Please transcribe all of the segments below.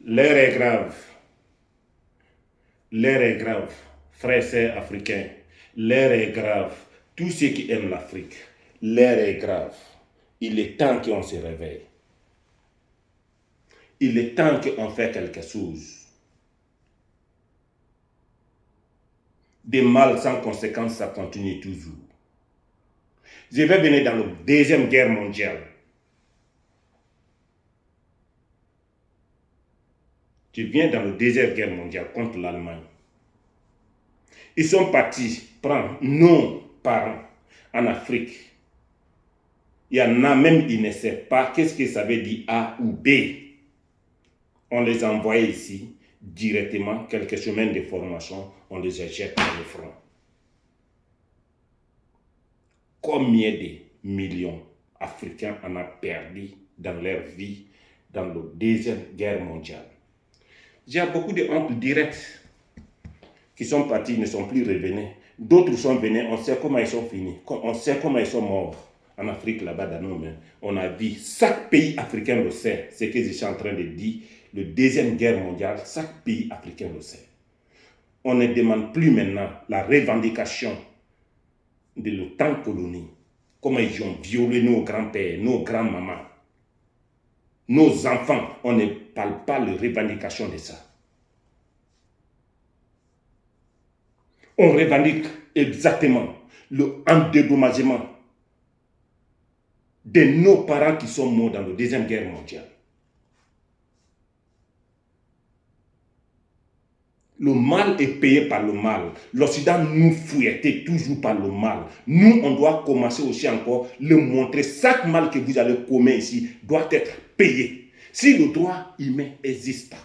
L'heure est grave. L'heure est grave. Frères et sœurs africains, l'heure est grave. Tous ceux qui aiment l'Afrique, l'heure est grave. Il est temps qu'on se réveille. Il est temps qu'on fasse quelque chose. Des mal sans conséquence, ça continue toujours. Je vais venir dans la Deuxième Guerre mondiale. Je viens dans la Deuxième Guerre mondiale contre l'Allemagne. Ils sont partis prendre nos parents en Afrique. Il y en a même, ils ne savent pas qu'est-ce que ça veut dire A ou B. On les envoie ici directement, quelques semaines de formation, on les éjecte dans le front. Combien de millions africains en ont perdu dans leur vie dans la Deuxième Guerre mondiale? J'ai beaucoup d'oncles directs qui sont partis, ne sont plus revenus. D'autres sont venus, on sait comment ils sont finis, on sait comment ils sont morts. En Afrique, là-bas, dans nos mains, on a vu, chaque pays africain le sait, ce que je suis en train de dire, la Deuxième Guerre mondiale, chaque pays africain le sait. On ne demande plus maintenant la revendication de l'OTAN-colonie, comment ils ont violé nos grands-pères, nos grands-mamans, nos enfants. On ne parle pas de revendication de ça. On revendique exactement le dédommagement de nos parents qui sont morts dans la Deuxième Guerre mondiale. Le mal est payé par le mal. L'Occident nous fouettait toujours par le mal. Nous, on doit commencer aussi encore le montrer. Chaque mal que vous allez commettre ici doit être payé. Si le droit humain existe,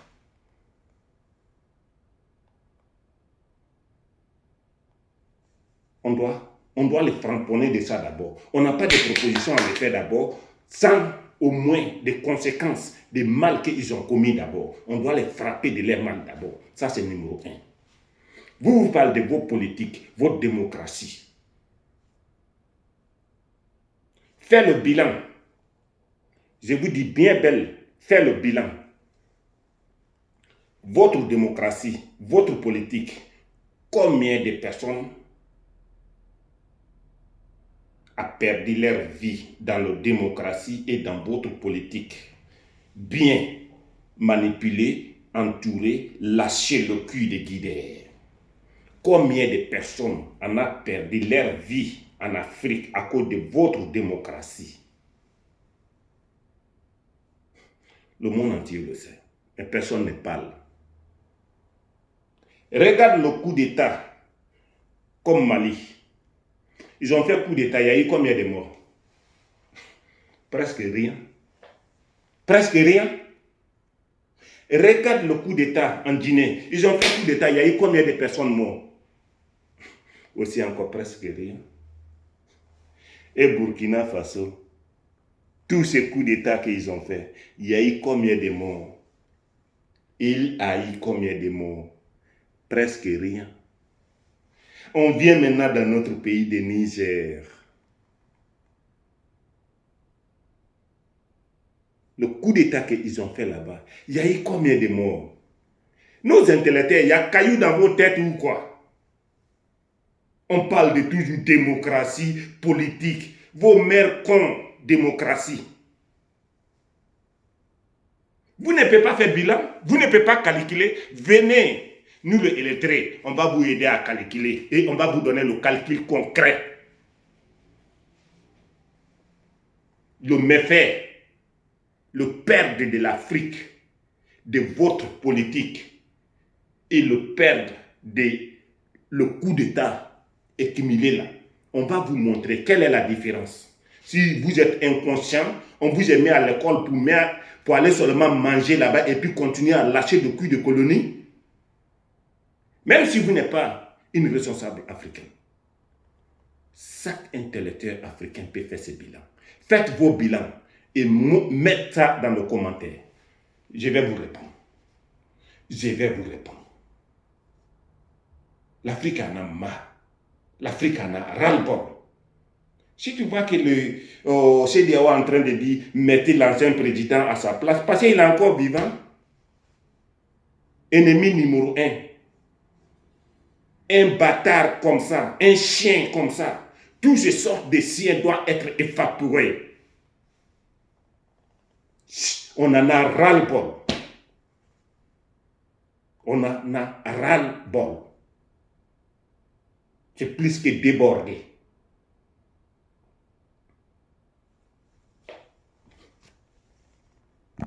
on doit les cramponner de ça d'abord. On n'a pas de proposition à les faire d'abord, sans au moins des conséquences des mal qu'ils ont commis d'abord. On doit les frapper de leur mal d'abord. Ça, c'est numéro un. Vous parlez de vos politiques, votre démocratie. Faites le bilan. Je vous dis bien belle, faites le bilan. Votre démocratie, votre politique, combien de personnes a perdu leur vie dans la démocratie et dans votre politique? Bien manipulé, entouré, lâché le cul de guider. Combien de personnes en ont perdu leur vie en Afrique à cause de votre démocratie? Le monde entier le sait, mais personne ne parle. Regarde le coup d'État comme Mali. Ils ont fait coup d'État, il y a eu combien de morts? Presque rien. Presque rien. Regarde le coup d'État en Guinée. Ils ont fait coup d'État, il y a eu combien de personnes mortes? Aussi encore presque rien. Et Burkina Faso, tous ces coups d'État qu'ils ont fait, il y a eu combien de morts? Il a eu combien de morts? Presque rien. On vient maintenant dans notre pays de Niger. Le coup d'État qu'ils ont fait là-bas, il y a eu combien de morts? Nos intellectuels, il y a caillou dans vos têtes ou quoi? On parle de toujours démocratie, politique. Vos mères cons, démocratie. Vous ne pouvez pas faire bilan, vous ne pouvez pas calculer. Venez, nous les illettrés, on va vous aider à calculer et on va vous donner le calcul concret. Le méfait, le perdre de l'Afrique, de votre politique et le perdre de le coup d'État accumulé là. On va vous montrer quelle est la différence. Si vous êtes inconscient, on vous a mis à l'école pour aller seulement manger là-bas et puis continuer à lâcher le cul de colonie. Même si vous n'êtes pas une responsable africaine. Chaque intellectuel africain peut faire ses bilans. Faites vos bilans et mettez ça dans le commentaire. Je vais vous répondre. Je vais vous répondre. L'Afrique en a marre. L'Afrique en a ras-le-bol. Si tu vois que le CEDEAO est en train de dire mettez l'ancien président à sa place, parce qu'il est encore vivant. ennemi numéro un. Un bâtard comme ça, un chien comme ça, toutes ces sortes de siens doivent être évacués. On en a ras-le-bol. On en a ras-le-bol. C'est plus que débordé.